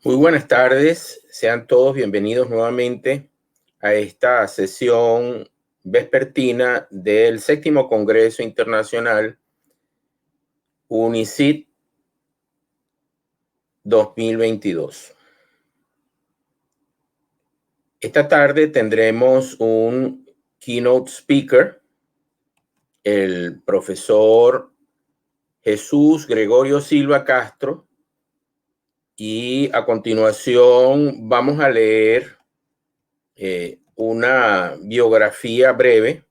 Muy buenas tardes, sean todos bienvenidos nuevamente a esta sesión vespertina del 7º Congreso Internacional UNICIT 2022. Esta tarde tendremos un keynote speaker, el profesor Jesús Gregorio Silva Castro, y a continuación vamos a leer una biografía breve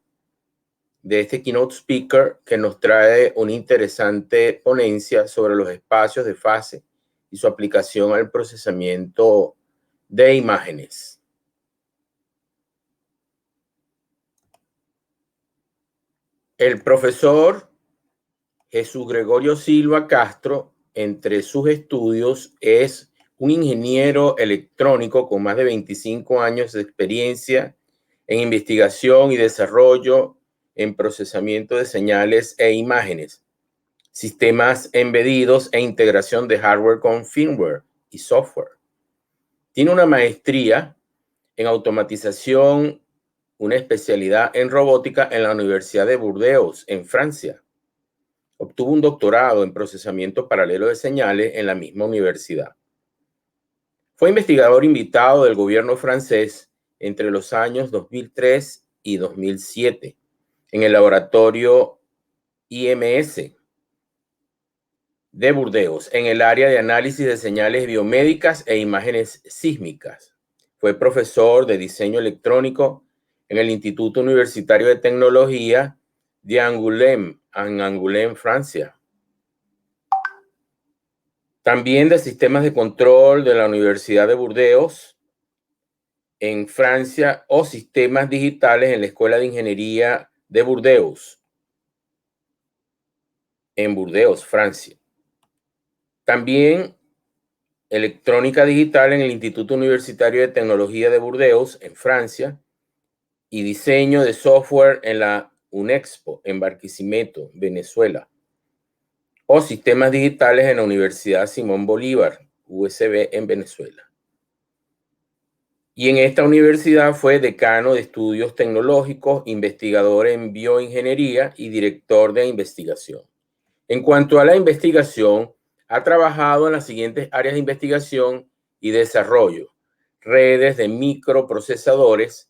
de este keynote speaker que nos trae una interesante ponencia sobre los espacios de fase y su aplicación al procesamiento de imágenes. El profesor Jesús Gregorio Silva Castro, entre sus estudios, es un ingeniero electrónico con más de 25 años de experiencia en investigación y desarrollo en procesamiento de señales e imágenes, sistemas embedidos e integración de hardware con firmware y software. Tiene una maestría en automatización, una especialidad en robótica en la Universidad de Burdeos, en Francia. Obtuvo un doctorado en procesamiento paralelo de señales en la misma universidad. Fue investigador invitado del gobierno francés entre los años 2003 y 2007 en el laboratorio IMS de Burdeos, en el área de análisis de señales biomédicas e imágenes sísmicas. Fue profesor de diseño electrónico en el Instituto Universitario de Tecnología de Angoulême, en Angoulême, Francia. También de sistemas de control de la Universidad de Burdeos, en Francia, o sistemas digitales en la Escuela de Ingeniería de Burdeos, en Burdeos, Francia. También electrónica digital en el Instituto Universitario de Tecnología de Burdeos, en Francia, y diseño de software en la UNEXPO, en Barquisimeto, Venezuela, o sistemas digitales en la Universidad Simón Bolívar, USB, en Venezuela. Y en esta universidad fue decano de estudios tecnológicos, investigador en bioingeniería y director de investigación. En cuanto a la investigación, ha trabajado en las siguientes áreas de investigación y desarrollo: redes de microprocesadores,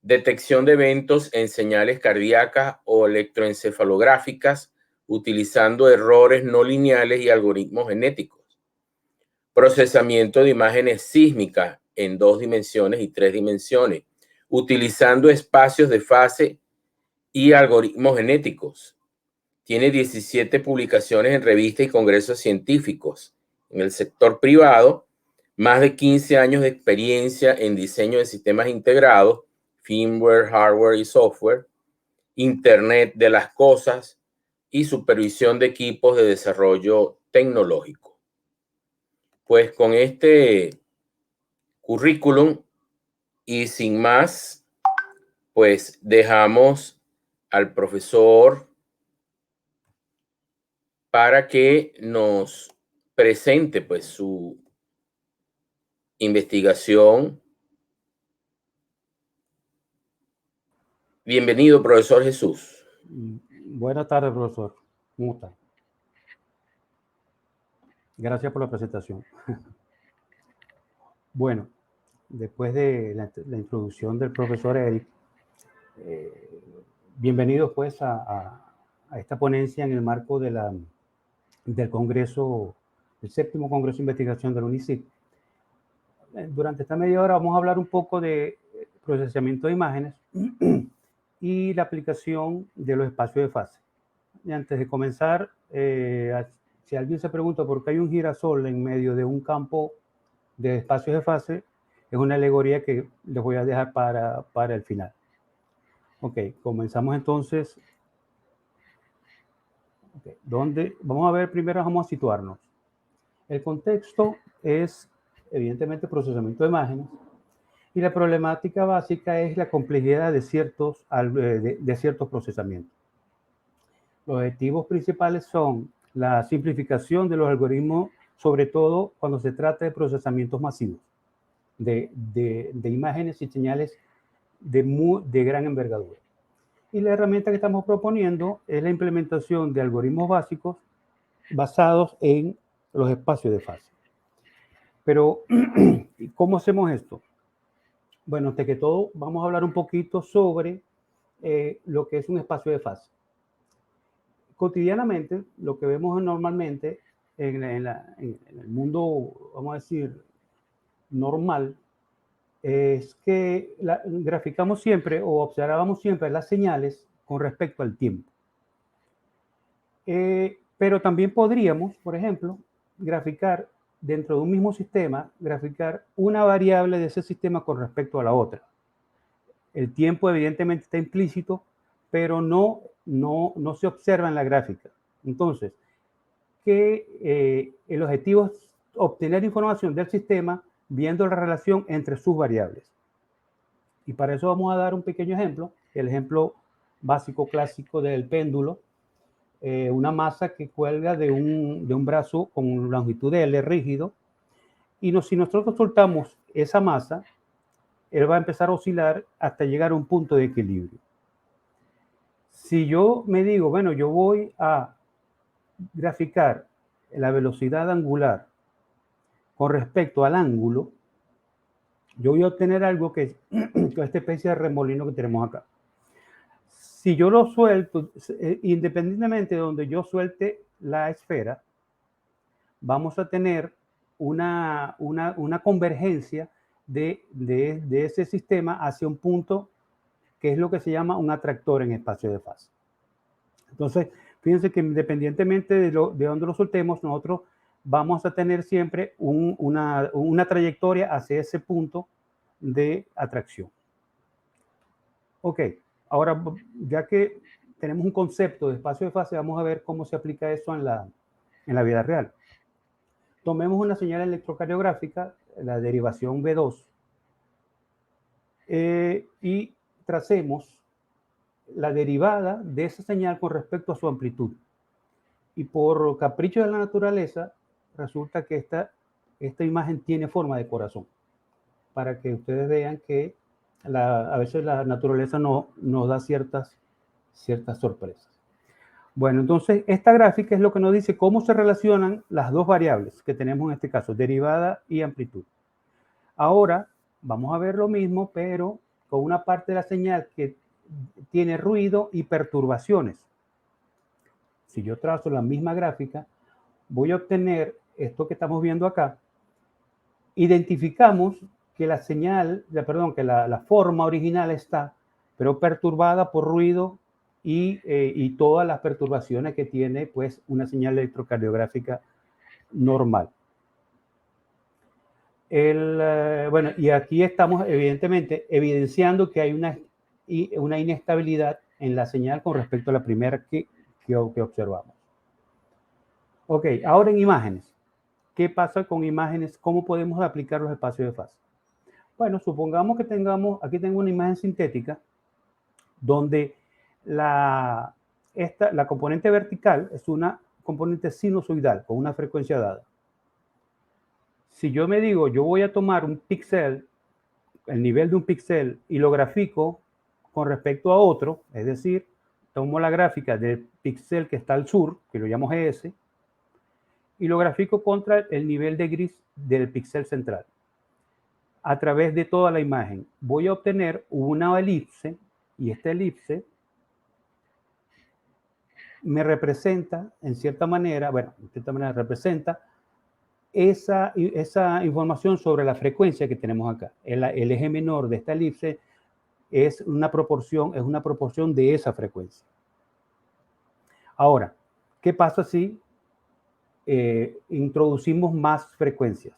detección de eventos en señales cardíacas o electroencefalográficas utilizando errores no lineales y algoritmos genéticos, procesamiento de imágenes sísmicas en 2 dimensiones y 3 dimensiones, utilizando espacios de fase y algoritmos genéticos. Tiene 17 publicaciones en revistas y congresos científicos. En el sector privado, más de 15 años de experiencia en diseño de sistemas integrados, firmware, hardware y software, Internet de las cosas y supervisión de equipos de desarrollo tecnológico. Pues con este currículum y sin más, pues dejamos al profesor para que nos presente pues su investigación. Bienvenido, profesor Jesús. Buenas tardes, profesor. ¿Cómo está? Gracias por la presentación. Bueno, después de la introducción del profesor Eric, bienvenidos pues a esta ponencia en el marco de del Congreso, el 7º Congreso de Investigación de la UNICIT. Durante esta media hora vamos a hablar un poco de procesamiento de imágenes y la aplicación de los espacios de fase. Y antes de comenzar, si alguien se pregunta por qué hay un girasol en medio de un campo de espacios de fase, es una alegoría que les voy a dejar para el final. Ok, comenzamos entonces. Okay, vamos a ver, primero vamos a situarnos. El contexto es, evidentemente, procesamiento de imágenes, y la problemática básica es la complejidad de ciertos procesamientos. Los objetivos principales son la simplificación de los algoritmos sobre todo cuando se trata de procesamientos masivos de imágenes y señales de gran envergadura. Y la herramienta que estamos proponiendo es la implementación de algoritmos básicos basados en los espacios de fase. Pero, ¿cómo hacemos esto? Bueno, antes que todo, vamos a hablar un poquito sobre lo que es un espacio de fase. Cotidianamente, lo que vemos normalmente en el mundo, vamos a decir, normal, es que graficamos siempre o observamos siempre las señales con respecto al tiempo. Pero también podríamos, por ejemplo, graficar dentro de un mismo sistema, graficar una variable de ese sistema con respecto a la otra. El tiempo evidentemente está implícito, pero no se observa en la gráfica. Entonces, el objetivo es obtener información del sistema viendo la relación entre sus variables. Y para eso vamos a dar un pequeño ejemplo, el ejemplo básico clásico del péndulo, una masa que cuelga de un brazo con longitud de L rígido, y si nosotros soltamos esa masa, él va a empezar a oscilar hasta llegar a un punto de equilibrio. Si yo me digo, bueno, yo voy a graficar la velocidad angular con respecto al ángulo, yo voy a obtener algo que es esta especie de remolino que tenemos acá. Si yo lo suelto, independientemente de donde yo suelte la esfera, vamos a tener una convergencia de ese sistema hacia un punto que es lo que se llama un atractor en espacio de fase. Entonces, fíjense que independientemente de dónde lo soltemos, nosotros vamos a tener siempre una trayectoria hacia ese punto de atracción. Ok, ahora ya que tenemos un concepto de espacio de fase, vamos a ver cómo se aplica eso en la vida real. Tomemos una señal electrocardiográfica, la derivación V2, y tracemos la derivada de esa señal con respecto a su amplitud. Y por capricho de la naturaleza, resulta que esta imagen tiene forma de corazón, para que ustedes vean que a veces la naturaleza nos da ciertas sorpresas. Bueno, entonces esta gráfica es lo que nos dice cómo se relacionan las dos variables que tenemos en este caso, derivada y amplitud. Ahora vamos a ver lo mismo, pero con una parte de la señal que tiene ruido y perturbaciones. Si yo trazo la misma gráfica, voy a obtener esto que estamos viendo acá. Identificamos que la señal, que la forma original está, pero perturbada por ruido y todas las perturbaciones que tiene pues una señal electrocardiográfica normal. Bueno, y aquí estamos evidentemente evidenciando que hay una inestabilidad en la señal con respecto a la primera que observamos. Ok, ahora en imágenes. ¿Qué pasa con imágenes? ¿Cómo podemos aplicar los espacios de fase? Bueno, supongamos que aquí tengo una imagen sintética donde la componente vertical es una componente sinusoidal con una frecuencia dada. Si yo me digo, yo voy a tomar un píxel, el nivel de un píxel, y lo grafico con respecto a otro, es decir, tomo la gráfica del píxel que está al sur, que lo llamo GS, y lo grafico contra el nivel de gris del píxel central. A través de toda la imagen voy a obtener una elipse, y esta elipse me representa, en cierta manera, representa esa información sobre la frecuencia que tenemos acá. El eje menor de esta elipse es una proporción de esa frecuencia. Ahora, ¿qué pasa si introducimos más frecuencias?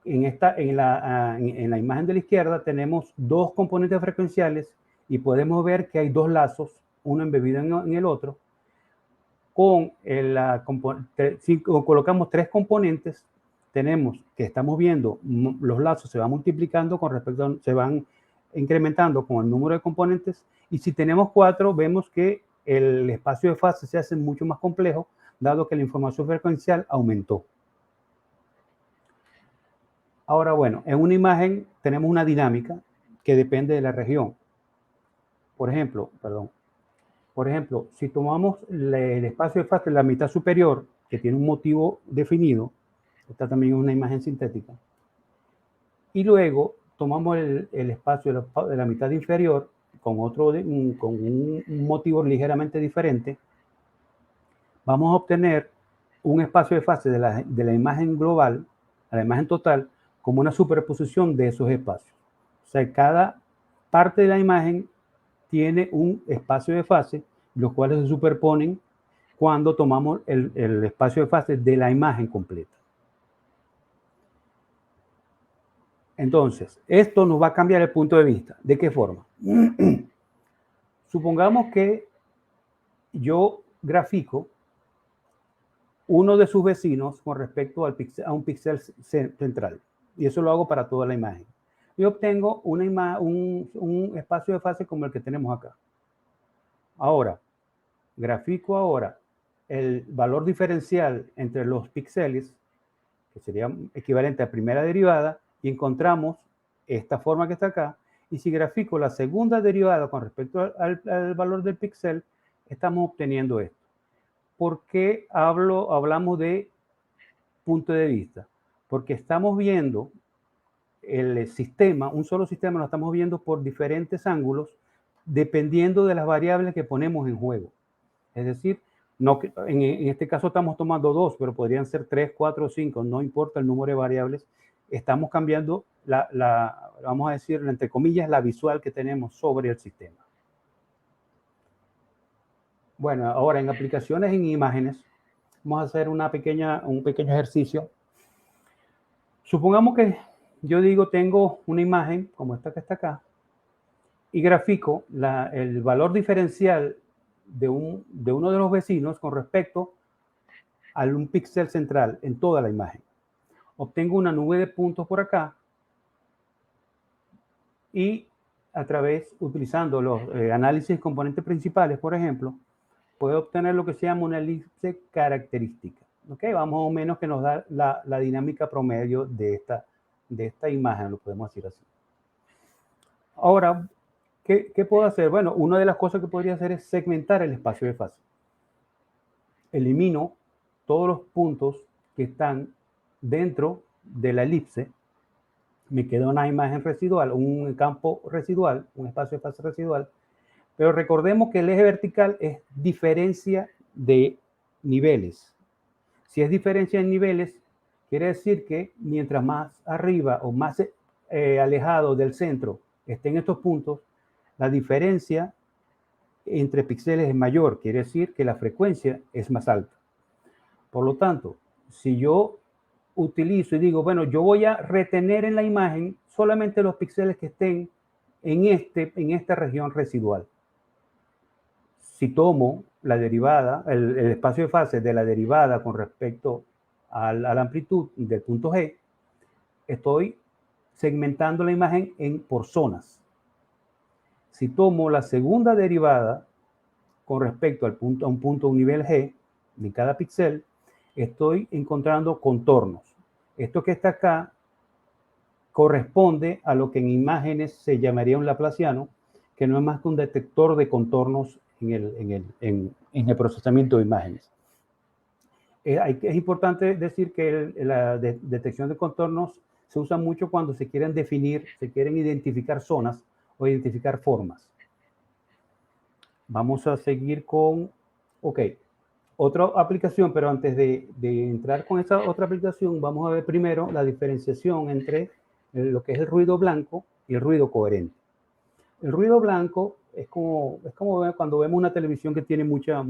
En la imagen de la izquierda tenemos dos componentes frecuenciales y podemos ver que hay dos lazos, uno embebido en el otro. Si colocamos tres componentes, tenemos que estamos viendo los lazos se van multiplicando se van incrementando con el número de componentes, y si tenemos 4, vemos que el espacio de fase se hace mucho más complejo dado que la información frecuencial aumentó. Ahora, bueno, en una imagen tenemos una dinámica que depende de la región. Por ejemplo, si tomamos el espacio de fase de la mitad superior, que tiene un motivo definido, esta también es una imagen sintética, y luego tomamos el espacio de la mitad inferior con un motivo ligeramente diferente, vamos a obtener un espacio de fase de la imagen global, a la imagen total, como una superposición de esos espacios. O sea, cada parte de la imagen tiene un espacio de fase, los cuales se superponen cuando tomamos el espacio de fase de la imagen completa. Entonces, esto nos va a cambiar el punto de vista. ¿De qué forma? Supongamos que yo grafico uno de sus vecinos con respecto a un píxel central. Y eso lo hago para toda la imagen. Y obtengo un espacio de fase como el que tenemos acá. Ahora, grafico ahora el valor diferencial entre los píxeles, que sería equivalente a primera derivada, y encontramos esta forma que está acá. Y si grafico la segunda derivada con respecto al valor del píxel, estamos obteniendo esto. ¿Por qué hablamos de punto de vista? Porque estamos viendo el sistema, un solo sistema lo estamos viendo por diferentes ángulos, dependiendo de las variables que ponemos en juego. Es decir, no, en este caso estamos tomando 2, pero podrían ser 3, 4 o 5, no importa el número de variables. Estamos cambiando vamos a decir, entre comillas, la visual que tenemos sobre el sistema. Bueno, ahora en aplicaciones en imágenes, vamos a hacer un pequeño ejercicio. Supongamos que yo digo, tengo una imagen como esta que está acá y grafico el valor diferencial de uno de los vecinos con respecto a un píxel central en toda la imagen. Obtengo una nube de puntos por acá y utilizando los análisis de componentes principales, por ejemplo, puedo obtener lo que se llama una elipse característica. ¿Okay? Vamos o menos que nos da la dinámica promedio de esta imagen, lo podemos decir así. Ahora, ¿qué puedo hacer? Bueno, una de las cosas que podría hacer es segmentar el espacio de fase. Elimino todos los puntos que están dentro de la elipse. Me queda una imagen residual, un campo residual, un espacio de fase residual. Pero recordemos que el eje vertical es diferencia de niveles. Si es diferencia de niveles, quiere decir que mientras más arriba o más alejado del centro estén estos puntos, la diferencia entre píxeles es mayor. Quiere decir que la frecuencia es más alta. Por lo tanto, si yo utilizo y digo, bueno, yo voy a retener en la imagen solamente los píxeles que estén en esta región residual. Si tomo la derivada, el espacio de fase de la derivada con respecto a la amplitud del punto G, estoy segmentando la imagen por zonas. Si tomo la segunda derivada con respecto a un nivel G de cada píxel, estoy encontrando contornos. Esto que está acá corresponde a lo que en imágenes se llamaría un laplaciano, que no es más que un detector de contornos en el procesamiento de imágenes. Es importante decir que la detección de contornos se usa mucho cuando se quieren identificar zonas o identificar formas. Vamos a seguir con, otra aplicación, pero antes de entrar con esa otra aplicación, vamos a ver primero la diferenciación entre lo que es el ruido blanco y el ruido coherente. El ruido blanco es como cuando vemos una televisión que tiene muchos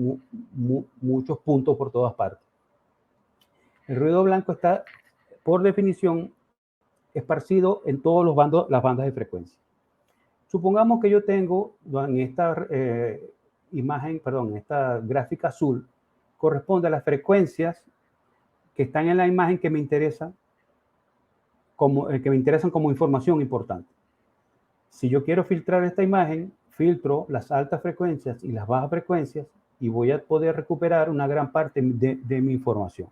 puntos por todas partes. El ruido blanco está, por definición, esparcido en todos las bandas de frecuencia. Supongamos que yo tengo en esta esta gráfica azul, corresponde a las frecuencias que están en la imagen que me interesan como información importante. Si yo quiero filtrar esta imagen, filtro las altas frecuencias y las bajas frecuencias y voy a poder recuperar una gran parte de mi información.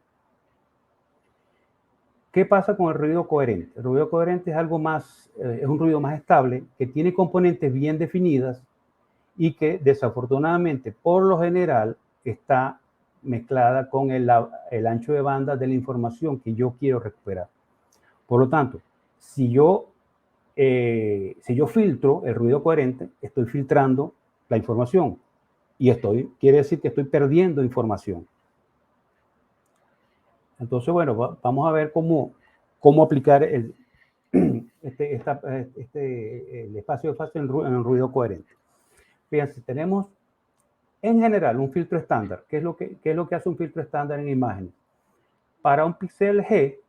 ¿Qué pasa con el ruido coherente? El ruido coherente es algo más, es un ruido más estable, que tiene componentes bien definidas y que desafortunadamente, por lo general, está mezclada con el ancho de banda de la información que yo quiero recuperar. Por lo tanto, si yo filtro el ruido coherente, estoy filtrando la información y quiere decir que estoy perdiendo información. Entonces, bueno, vamos a ver cómo aplicar el espacio de fase en el ruido coherente. Fíjense, tenemos en general un filtro estándar. ¿Qué es lo que hace un filtro estándar en imágenes? Para un píxel G,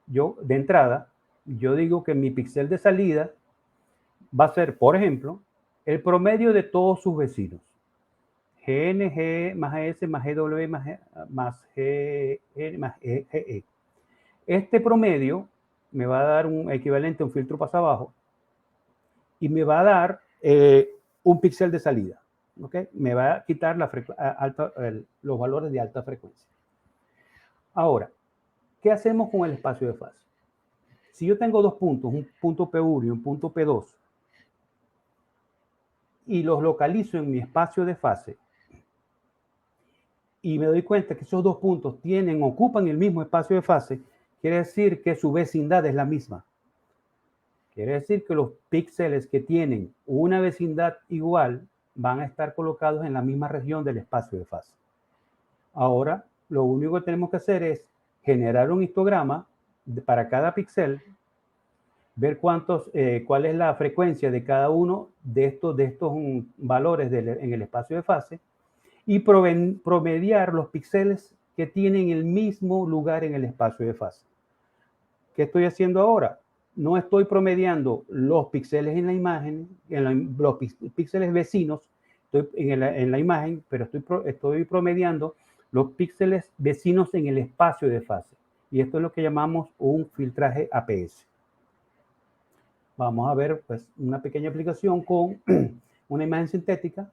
de entrada, yo digo que mi píxel de salida va a ser, por ejemplo, el promedio de todos sus vecinos. GN, G más S más GW más GN más GE. Este promedio me va a dar un equivalente a un filtro pasa abajo y me va a dar un píxel de salida. ¿Okay? Me va a quitar los valores de alta frecuencia. Ahora, ¿qué hacemos con el espacio de fase? Si yo tengo dos puntos, un punto P1 y un punto P2, y los localizo en mi espacio de fase, y me doy cuenta que esos dos puntos ocupan el mismo espacio de fase, quiere decir que su vecindad es la misma. Quiere decir que los píxeles que tienen una vecindad igual van a estar colocados en la misma región del espacio de fase. Ahora, lo único que tenemos que hacer es generar un histograma para cada píxel, ver cuál es la frecuencia de cada uno de estos valores en el espacio de fase y promediar los píxeles que tienen el mismo lugar en el espacio de fase. ¿Qué estoy haciendo ahora? No estoy promediando los píxeles en la imagen, los píxeles vecinos en la imagen, pero estoy promediando los píxeles vecinos en el espacio de fase. Y esto es lo que llamamos un filtraje APS. Vamos a ver pues, una pequeña aplicación con una imagen sintética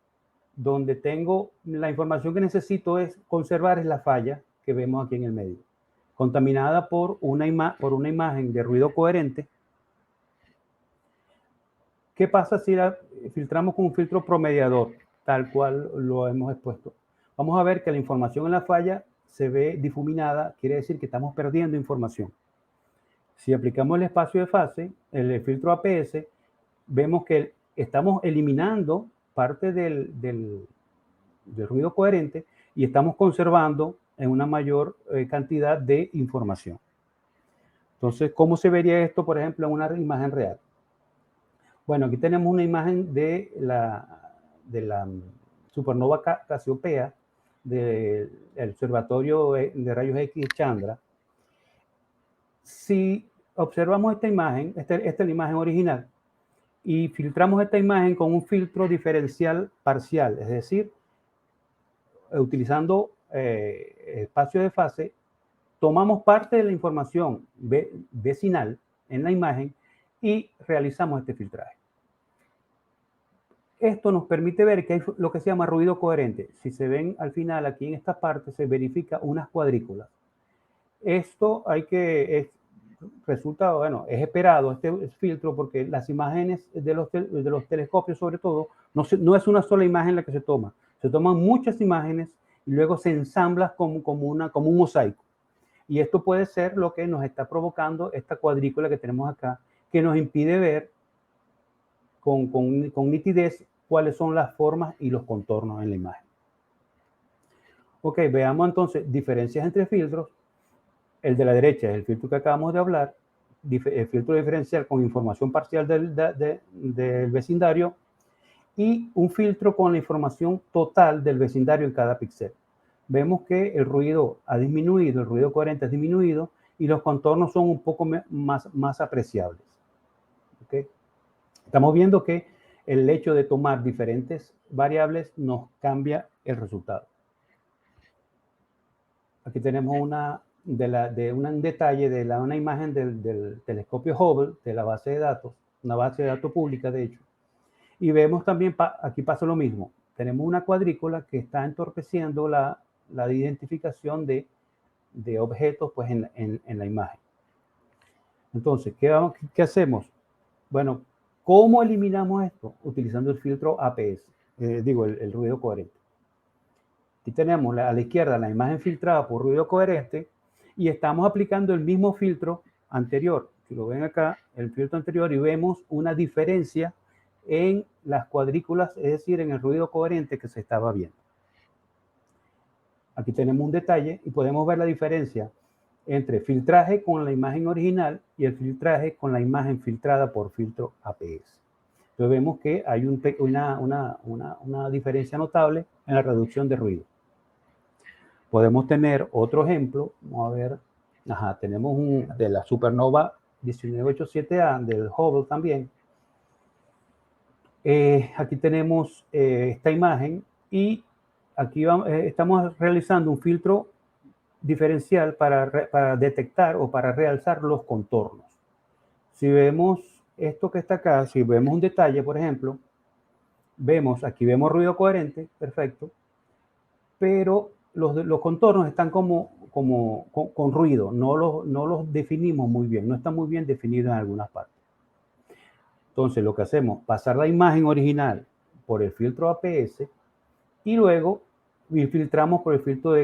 donde tengo la información que necesito es conservar la falla que vemos aquí en el medio, contaminada por una imagen de ruido coherente. ¿Qué pasa si la filtramos con un filtro promediador, tal cual lo hemos expuesto? Vamos a ver que la información en la falla se ve difuminada, quiere decir que estamos perdiendo información. Si aplicamos el espacio de fase, el filtro APS, vemos que estamos eliminando parte del ruido coherente y estamos conservando en una mayor cantidad de información. Entonces, ¿cómo se vería esto, por ejemplo, en una imagen real? Bueno, aquí tenemos una imagen de la supernova Casiopea del Observatorio de Rayos X Chandra. Si observamos esta imagen, esta es la imagen original, y filtramos esta imagen con un filtro diferencial parcial, es decir, utilizando espacio de fase, tomamos parte de la información vecinal en la imagen y realizamos este filtraje. Esto nos permite ver que hay lo que se llama ruido coherente. Si se ven al final, aquí en esta parte, se verifica unas cuadrículas. Esto resulta, bueno, es esperado este filtro porque las imágenes de los telescopios, sobre todo, no es una sola imagen la que se toma. Se toman muchas imágenes y luego se ensamblan como un mosaico. Y esto puede ser lo que nos está provocando esta cuadrícula que tenemos acá, que nos impide ver con nitidez cuáles son las formas y los contornos en la imagen. Ok, veamos entonces diferencias entre filtros. El de la derecha es el filtro que acabamos de hablar, el filtro diferencial con información parcial del vecindario y un filtro con la información total del vecindario en cada píxel. Vemos que el ruido ha disminuido, el ruido coherente ha disminuido y los contornos son un poco más apreciables. ¿Okay? Estamos viendo que el hecho de tomar diferentes variables nos cambia el resultado. Aquí tenemos un detalle de una imagen del telescopio Hubble, de la base de datos, una base de datos pública de hecho. Y vemos también, aquí pasa lo mismo. tenemos una cuadrícula que está entorpeciendo la identificación de objetos pues, en la imagen. Entonces, ¿qué hacemos? Bueno, ¿cómo eliminamos esto? Utilizando el filtro APS, el ruido coherente. Aquí tenemos a la izquierda la imagen filtrada por ruido coherente y estamos aplicando el mismo filtro anterior. Si lo ven acá, el filtro anterior, y vemos una diferencia en las cuadrículas, es decir, en el ruido coherente que se estaba viendo. Aquí tenemos un detalle y podemos ver la diferencia entre filtraje con la imagen original y el filtraje con la imagen filtrada por filtro APS. Entonces vemos que hay una diferencia notable en la reducción de ruido. Podemos tener otro ejemplo, vamos a ver, tenemos de la supernova 1987A del Hubble también. Aquí tenemos esta imagen y aquí estamos realizando un filtro diferencial para detectar o para realzar los contornos. Si vemos esto que está acá, si vemos un detalle, por ejemplo, aquí vemos ruido coherente, perfecto, pero los contornos están con ruido, no los definimos muy bien, no están muy bien definidos en algunas partes. Entonces lo que hacemos, pasar la imagen original por el filtro APS y luego filtramos por el filtro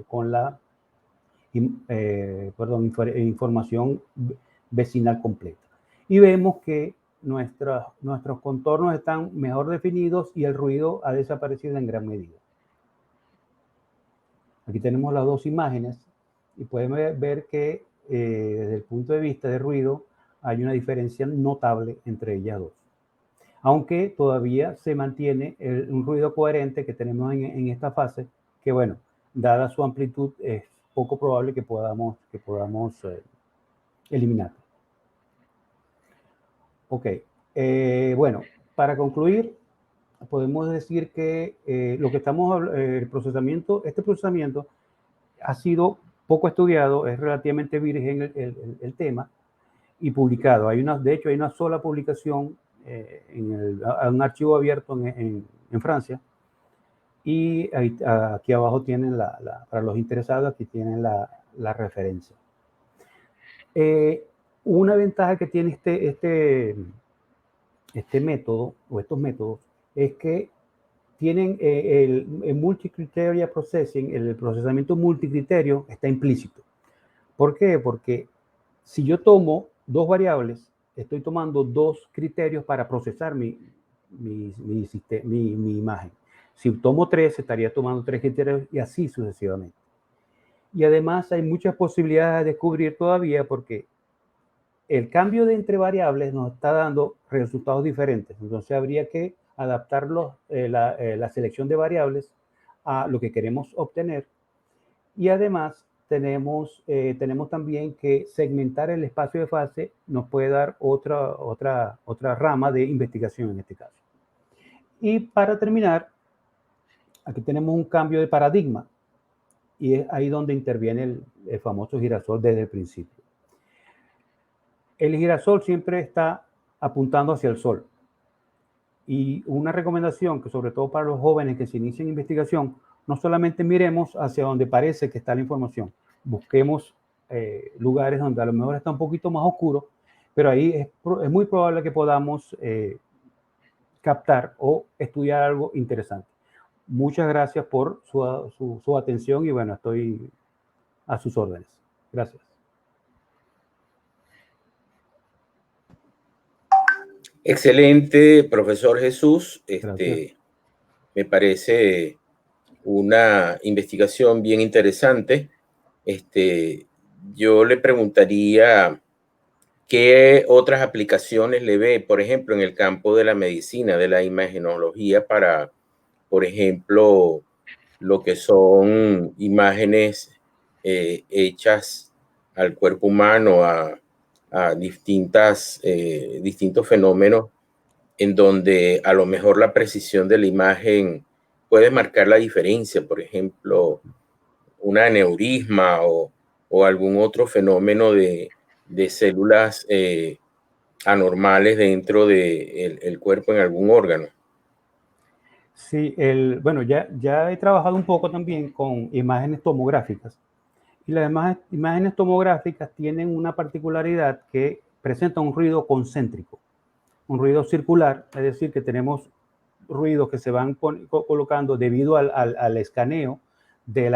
con la información vecinal completa. Y vemos que nuestros contornos están mejor definidos y el ruido ha desaparecido en gran medida. Aquí tenemos las dos imágenes y pueden ver que desde el punto de vista de ruido hay una diferencia notable entre ellas dos. Aunque todavía se mantiene un ruido coherente que tenemos en esta fase, que bueno, dada su amplitud, es poco probable que podamos eliminar. Ok, bueno, para concluir, podemos decir que este procesamiento ha sido poco estudiado, es relativamente virgen el tema y publicado. De hecho, hay una sola publicación en un archivo abierto en Francia. Y aquí abajo tienen para los interesados, aquí tienen la referencia. Una ventaja que tiene este método o estos métodos es que tienen el multicriteria processing, el procesamiento multicriterio está implícito. ¿Por qué? Porque si yo tomo dos variables, estoy tomando dos criterios para procesar mi imagen. Si tomo tres, estaría tomando tres criterios y así sucesivamente. Y además hay muchas posibilidades de descubrir todavía porque el cambio de entre variables nos está dando resultados diferentes. Entonces habría que adaptar la selección de variables a lo que queremos obtener. Y además tenemos también que segmentar el espacio de fase nos puede dar otra rama de investigación en este caso. Y para terminar, aquí tenemos un cambio de paradigma y es ahí donde interviene el famoso girasol desde el principio. El girasol siempre está apuntando hacia el sol. Y una recomendación que sobre todo para los jóvenes que se inician en investigación, no solamente miremos hacia donde parece que está la información, busquemos lugares donde a lo mejor está un poquito más oscuro, pero ahí es muy probable que podamos captar o estudiar algo interesante. Muchas gracias por su atención y bueno, estoy a sus órdenes. Gracias. Excelente, profesor Jesús. Gracias. Me parece una investigación bien interesante. Yo le preguntaría qué otras aplicaciones le ve, por ejemplo, en el campo de la medicina, de la imagenología, para, por ejemplo, lo que son imágenes hechas al cuerpo humano, a distintos fenómenos en donde a lo mejor la precisión de la imagen puede marcar la diferencia, por ejemplo, un aneurisma o algún otro fenómeno de células anormales dentro del cuerpo en algún órgano. Sí, bueno, ya he trabajado un poco también con imágenes tomográficas. Y las imágenes tomográficas tienen una particularidad que presenta un ruido concéntrico, un ruido circular, es decir, que tenemos ruidos que se van colocando debido al escaneo del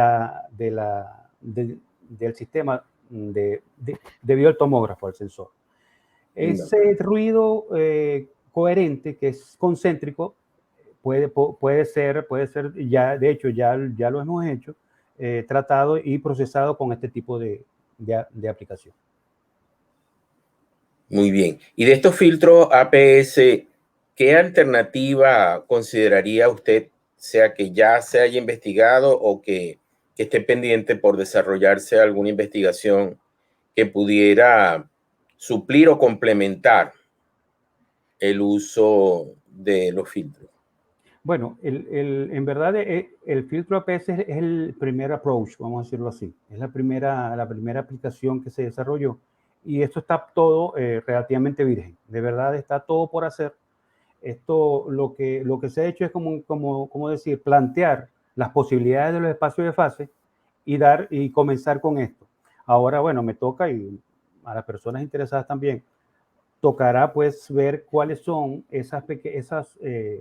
sistema debido al tomógrafo, al sensor. Ese ruido coherente, que es concéntrico, puede ser, ya, de hecho, ya lo hemos hecho, tratado y procesado con este tipo de aplicación. Muy bien. Y de estos filtros APS, ¿qué alternativa consideraría usted, sea que ya se haya investigado o que esté pendiente por desarrollarse alguna investigación que pudiera suplir o complementar el uso de los filtros? Bueno, en verdad el filtro APS es el primer approach, vamos a decirlo así. Es la primera aplicación que se desarrolló. Y esto está todo relativamente virgen. De verdad está todo por hacer. Esto lo que se ha hecho es como decir, plantear las posibilidades de los espacios de fase y comenzar con esto. Ahora, bueno, me toca, y a las personas interesadas también, tocará pues ver cuáles son esas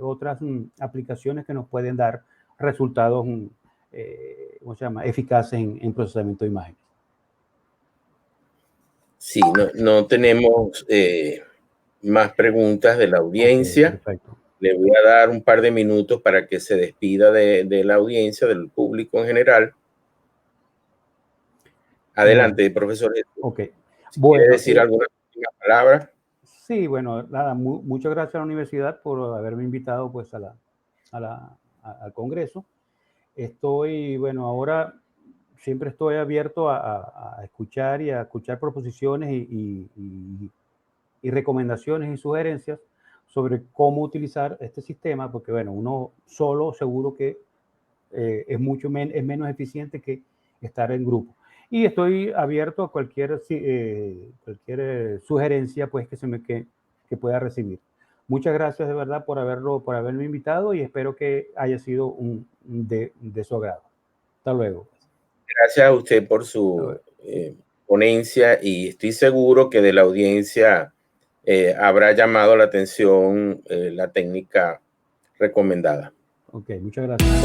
otras aplicaciones que nos pueden dar resultados ¿cómo se llama? Eficaces en procesamiento de imágenes. Sí, no tenemos más preguntas de la audiencia. Okay, perfecto. Le voy a dar un par de minutos para que se despida de la audiencia, del público en general. Adelante, Bueno, profesor. ok. Si quiere Bueno, decir alguna última palabra. sí, bueno, nada, muchas gracias a la universidad por haberme invitado pues al Congreso. Bueno, ahora siempre estoy abierto a escuchar y a escuchar proposiciones y recomendaciones y sugerencias sobre cómo utilizar este sistema, porque bueno, uno solo seguro que es menos eficiente que estar en grupo. Y estoy abierto a cualquier sugerencia pues que pueda recibir. Muchas gracias de verdad por haberme invitado y espero que haya sido de su agrado. Hasta luego. Gracias a usted por su ponencia y estoy seguro que de la audiencia habrá llamado la atención la técnica recomendada. Ok, muchas gracias.